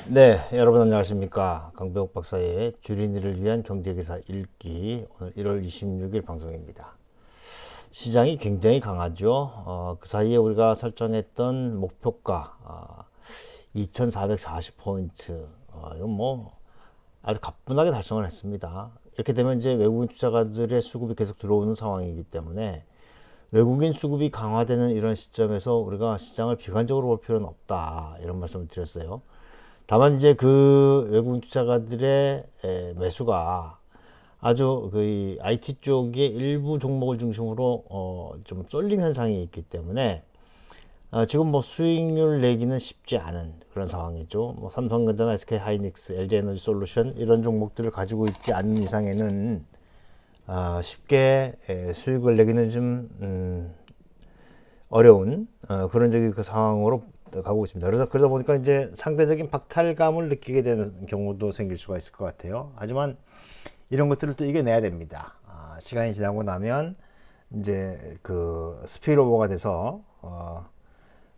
네, 여러분 안녕하십니까. 강배옥 박사의 주린이를 위한 경제기사 읽기 오늘 1월 26일 방송입니다. 시장이 굉장히 강하죠. 그 사이에 우리가 설정했던 목표가 2440포인트. 이건 뭐 아주 가뿐하게 달성을 했습니다. 이렇게 되면 이제 외국인 투자가들의 수급이 계속 들어오는 상황이기 때문에 외국인 수급이 강화되는 이런 시점에서 우리가 시장을 비관적으로 볼 필요는 없다. 이런 말씀을 드렸어요. 다만 이제 그 외국인 투자가들의 매수가 아주 그 IT 쪽의 일부 종목을 중심으로 좀 쏠림 현상이 있기 때문에 지금 뭐 수익률 내기는 쉽지 않은 그런 상황이죠. 뭐 삼성전자, SK 하이닉스, LG 에너지 솔루션 이런 종목들을 가지고 있지 않는 이상에는 쉽게 수익을 내기는 좀 어려운 그런 저기 그 상황으로 가고 있습니다. 그래서 그러다 보니까 이제 상대적인 박탈감을 느끼게 되는 경우도 생길 수가 있을 것 같아요. 하지만 이런 것들을 또 이겨내야 됩니다. 시간이 지나고 나면 이제 그 스피일오버가 돼서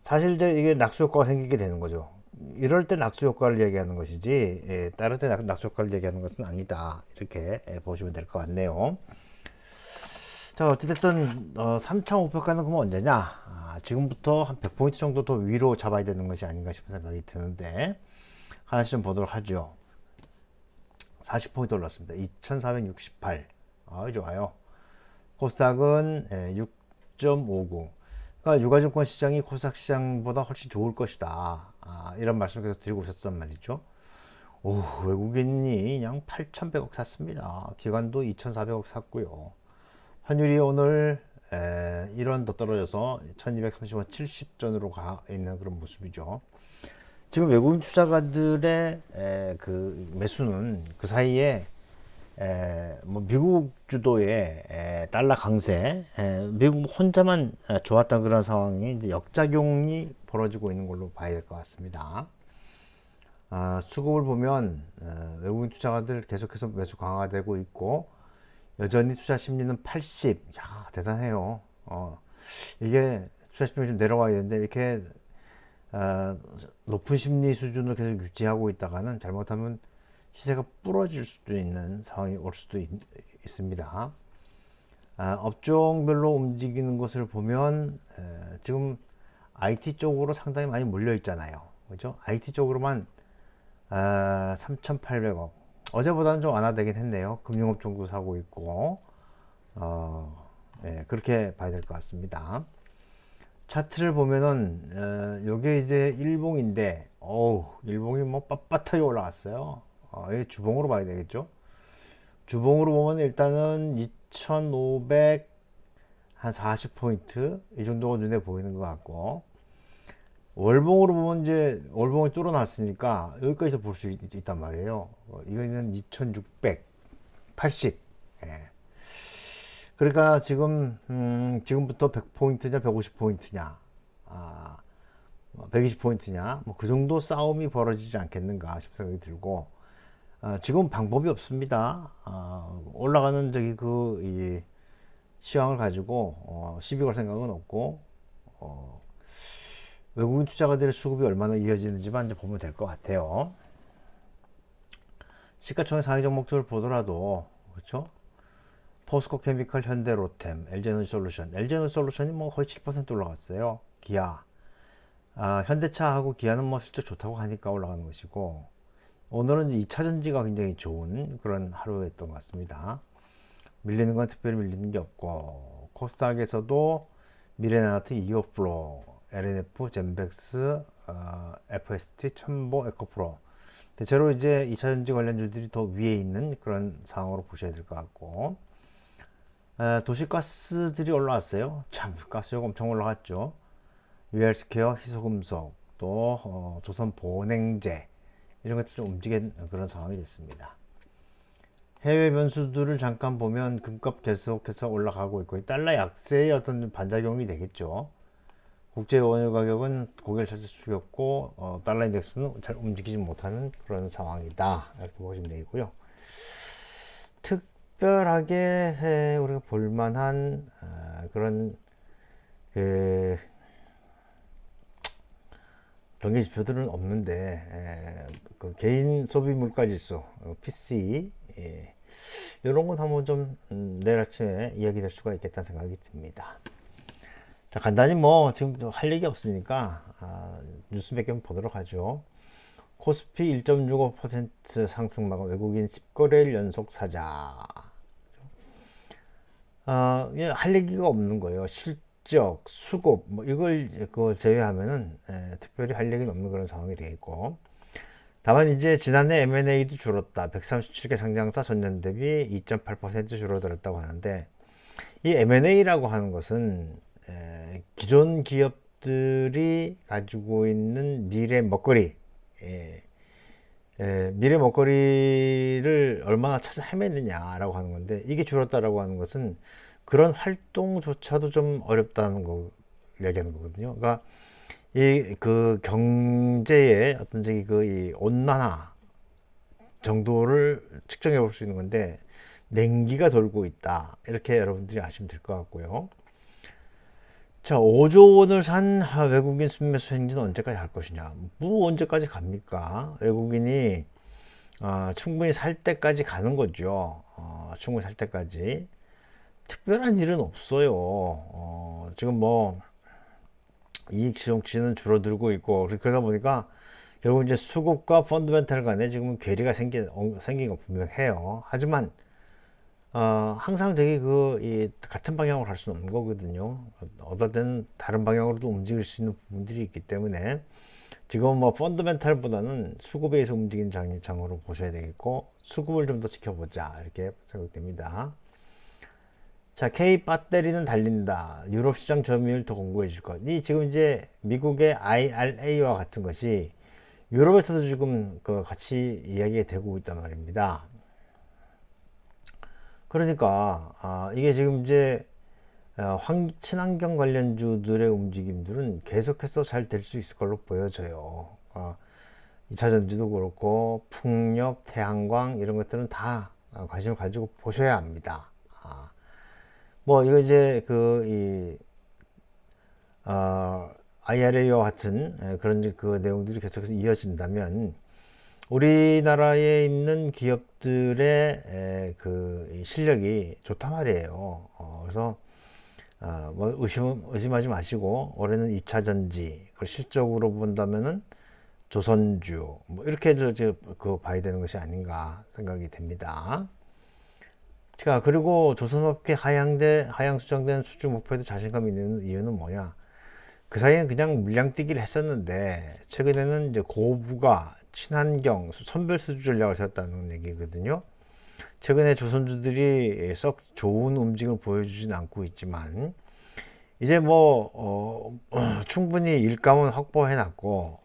사실 이제 이게 낙수 효과가 생기게 되는 거죠. 이럴 때 낙수 효과를 얘기하는 것이지 다른 때 낙수 효과를 얘기하는 것은 아니다. 이렇게 보시면 될 것 같네요. 자, 어찌됐든 3차 목표가는 그럼 언제냐? 지금부터 한 100포인트 정도 더 위로 잡아야 되는 것이 아닌가 싶은 생각이 드는데 하나씩 좀 보도록 하죠. 40포인트 올랐습니다. 2468. 좋아요. 코스닥은 6.59. 그러니까 유가증권 시장이 코스닥 시장보다 훨씬 좋을 것이다. 이런 말씀을 계속 드리고 있었단 말이죠. 오, 외국인이 그냥 8,100억 샀습니다. 기관도 2,400억 샀고요. 환율이 오늘 1원 더 떨어져서 1230원 70전으로 가 있는 그런 모습이죠. 지금 외국인 투자가들의 그 매수는 그 사이에 뭐 미국 주도의 달러 강세, 미국 혼자만 좋았던 그런 상황이 이제 역작용이 벌어지고 있는 걸로 봐야 될 것 같습니다. 수급을 보면 외국인 투자가들 계속해서 매수 강화되고 있고 여전히 투자 심리는 80. 야, 대단해요. 이게 투자 심리가 좀 내려와야 되는데 이렇게 어, 높은 심리 수준을 계속 유지하고 있다가는 잘못하면 시세가 부러질 수도 있는 상황이 올 수도 있습니다. 업종별로 움직이는 것을 보면 지금 IT 쪽으로 상당히 많이 몰려 있잖아요. 그죠? IT 쪽으로만 3,800억. 어제보다는 좀 완화되긴 했네요. 금융업종도 사고 있고, 그렇게 봐야 될 것 같습니다. 차트를 보면은, 요게 이제 일봉인데, 일봉이 뭐 빳빳하게 올라갔어요. 이 주봉으로 봐야 되겠죠? 주봉으로 보면 일단은 2,500, 한 40포인트, 이 정도가 눈에 보이는 것 같고, 월봉으로 보면 이제 월봉이 뚫어놨으니까 여기까지 볼 수 있단 말이에요. 이거는 2680. 예. 그러니까 지금 지금부터 100포인트냐 150포인트냐 120포인트냐 뭐 그 정도 싸움이 벌어지지 않겠는가 싶은 생각이 들고 지금 방법이 없습니다. 올라가는 저기 그 시황을 가지고 시비 걸 생각은 없고 외국인 투자가들의 수급이 얼마나 이어지는지만 이제 보면 될 것 같아요. 시가총액 상위 종목들을 보더라도 그렇죠? 포스코 케미칼, 현대로템, LG에너지솔루션. LG에너지솔루션이 뭐 거의 7% 올라갔어요. 기아. 현대차하고 기아는 뭐 실적 좋다고 하니까 올라가는 것이고 오늘은 2차 전지가 굉장히 좋은 그런 하루였던 것 같습니다. 밀리는 건 특별히 밀리는 게 없고 코스닥에서도 미래나트, 이오플로, LNF, 젠백스, FST, 첨보, 에코프로 대체로 이제 2차전지 관련주들이 더 위에 있는 그런 상황으로 보셔야 될 것 같고 도시가스들이 올라왔어요. 참 가스요금 엄청 올라갔죠. UR스퀘어, 희소금속, 또 조선보냉제 이런 것들 좀 움직이는 그런 상황이 됐습니다. 해외 변수들을 잠깐 보면 금값 계속해서 올라가고 있고 달러 약세의 어떤 반작용이 되겠죠. 국제 원유 가격은 고개를 살짝 숙였고 달러 인덱스는 잘 움직이지 못하는 그런 상황이다 이렇게 보시면 되겠고요. 특별하게 우리가 볼만한 그런 그 경기 지표들은 없는데 그 개인 소비 물가 지수 PC 이런 건 한번 좀 내일 아침에 이야기될 수가 있겠다는 생각이 듭니다. 자, 간단히 뭐 지금 할 얘기 없으니까 뉴스 몇 개 보도록 하죠. 코스피 1.65% 상승 마감, 외국인 10거래일 연속 사자. 할 얘기가 없는 거예요. 실적, 수급, 뭐 이걸 제외하면은 특별히 할 얘기는 없는 그런 상황이 되겠고. 다만 이제 지난해 M&A도 줄었다. 137개 상장사 전년 대비 2.8% 줄어들었다고 하는데, 이 M&A라고 하는 것은 기존 기업들이 가지고 있는 미래 먹거리, 미래 먹거리를 얼마나 찾아 헤매느냐라고 하는 건데, 이게 줄었다라고 하는 것은 그런 활동조차도 좀 어렵다는 거 얘기하는 거거든요. 그러니까 이 그 경제의 어떤 저기 이 온난화 정도를 측정해 볼 수 있는 건데, 냉기가 돌고 있다, 이렇게 여러분들이 아시면 될 것 같고요. 자, 5조 원을 산 외국인 순매수 행진은 언제까지 할 것이냐? 뭐 언제까지 갑니까? 외국인이 충분히 살 때까지 가는 거죠. 충분히 살 때까지. 특별한 일은 없어요. 지금 뭐 이익 실용치는 줄어들고 있고, 그러다 보니까 결국 이제 수급과 펀드멘탈 간에 지금 괴리가 생긴 거 분명해요. 하지만 항상 저기 이 같은 방향으로 할 수는 없는 거거든요. 어떨 때는 다른 방향으로도 움직일 수 있는 부분들이 있기 때문에 지금 뭐 펀드멘탈보다는 수급에 의해서 움직이는 장으로 보셔야 되겠고, 수급을 좀 더 지켜보자, 이렇게 생각됩니다. 자, K 배터리는 달린다. 유럽 시장 점유율 더 공고해 줄 것. 이 지금 이제 미국의 IRA와 같은 것이 유럽에서도 지금 같이 이야기가 되고 있단 말입니다. 그러니까 이게 지금 이제 친환경 관련주들의 움직임들은 계속해서 잘 될 수 있을 걸로 보여져요. 2차 전지도 그렇고 풍력, 태양광 이런 것들은 다 관심을 가지고 보셔야 합니다. 뭐 이거 이제 IRA와 같은 그런 그 내용들이 계속해서 이어진다면 우리나라에 있는 기업들의 실력이 좋단 말이에요. 그래서 뭐 의심하지 마시고 올해는 2차 전지, 실적으로 본다면은 조선주, 뭐 이렇게 봐야 되는 것이 아닌가 생각이 됩니다. 자, 그리고 조선업계 하향 수정된 수주 목표에도 자신감 있는 이유는 뭐냐? 그 사이에는 그냥 물량뛰기를 했었는데 최근에는 이제 고부가, 친환경, 선별 수주 전략을 세웠다는 얘기거든요. 최근에 조선주들이 썩 좋은 움직임을 보여주진 않고 있지만 이제 뭐 충분히 일감은 확보해 놨고,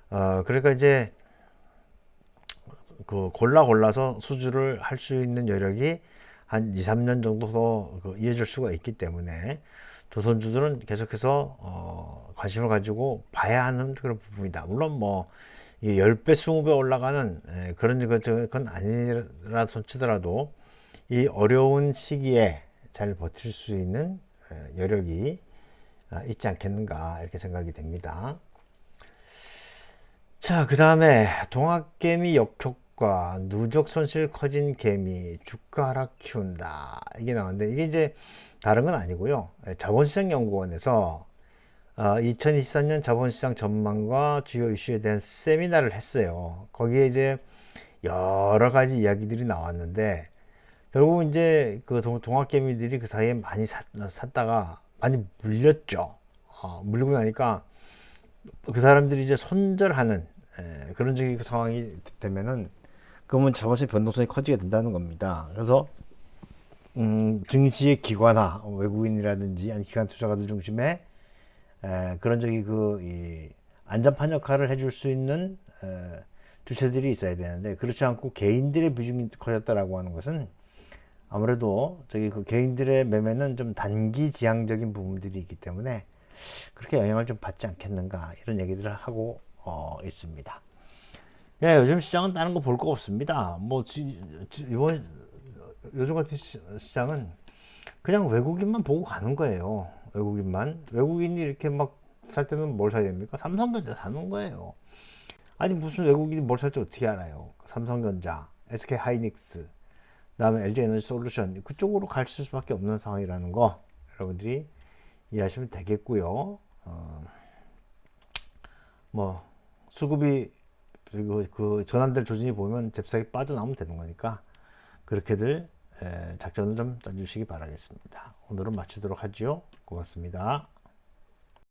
그러니까 이제 골라서 수주를 할 수 있는 여력이 한 2, 3년 정도 더 이어질 수가 있기 때문에 조선주들은 계속해서 관심을 가지고 봐야 하는 그런 부분이다. 물론 뭐 이게 10배, 20배 올라가는 그건 아니라 손치더라도 이 어려운 시기에 잘 버틸 수 있는 여력이 있지 않겠는가, 이렇게 생각이 됩니다. 자, 그 다음에 동학개미 역효과, 누적 손실 커진 개미, 주가 하락 키운다, 이게 나왔는데 이게 이제 다른 건 아니고요. 자본시장연구원에서 2024년 자본시장 전망과 주요 이슈에 대한 세미나를 했어요. 거기에 이제 여러 가지 이야기들이 나왔는데 결국 이제 동학개미들이 그 사이에 많이 샀다가 많이 물렸죠. 물리고 나니까 그 사람들이 이제 손절하는 그런 상황이 되면은 그러면 자본시장 변동성이 커지게 된다는 겁니다. 그래서 증시의 기관화, 외국인이라든지 아니 기관 투자가들 중심에 그런 이 안전판 역할을 해줄 수 있는 주체들이 있어야 되는데 그렇지 않고 개인들의 비중이 커졌다라고 하는 것은 아무래도 개인들의 매매는 좀 단기 지향적인 부분들이 있기 때문에 그렇게 영향을 좀 받지 않겠는가, 이런 얘기들을 하고 있습니다. 예, 요즘 시장은 다른 거 볼 거 없습니다. 뭐 요즘 같은 시장은 그냥 외국인만 보고 가는 거예요. 외국인이 이렇게 막 살 때는 뭘 사야 됩니까? 삼성전자 사는 거예요. 아니 무슨 외국인이 뭘 살지 어떻게 알아요? 삼성전자, SK하이닉스, 그다음에 LG에너지솔루션 그쪽으로 갈 수밖에 없는 상황이라는 거 여러분들이 이해하시면 되겠고요. 뭐 수급이 그 전환될 조짐이 보면 잽싸게 빠져나오면 되는 거니까 그렇게들 작전을 좀 짜주시기 바라겠습니다. 오늘은 마치도록 하죠. 고맙습니다.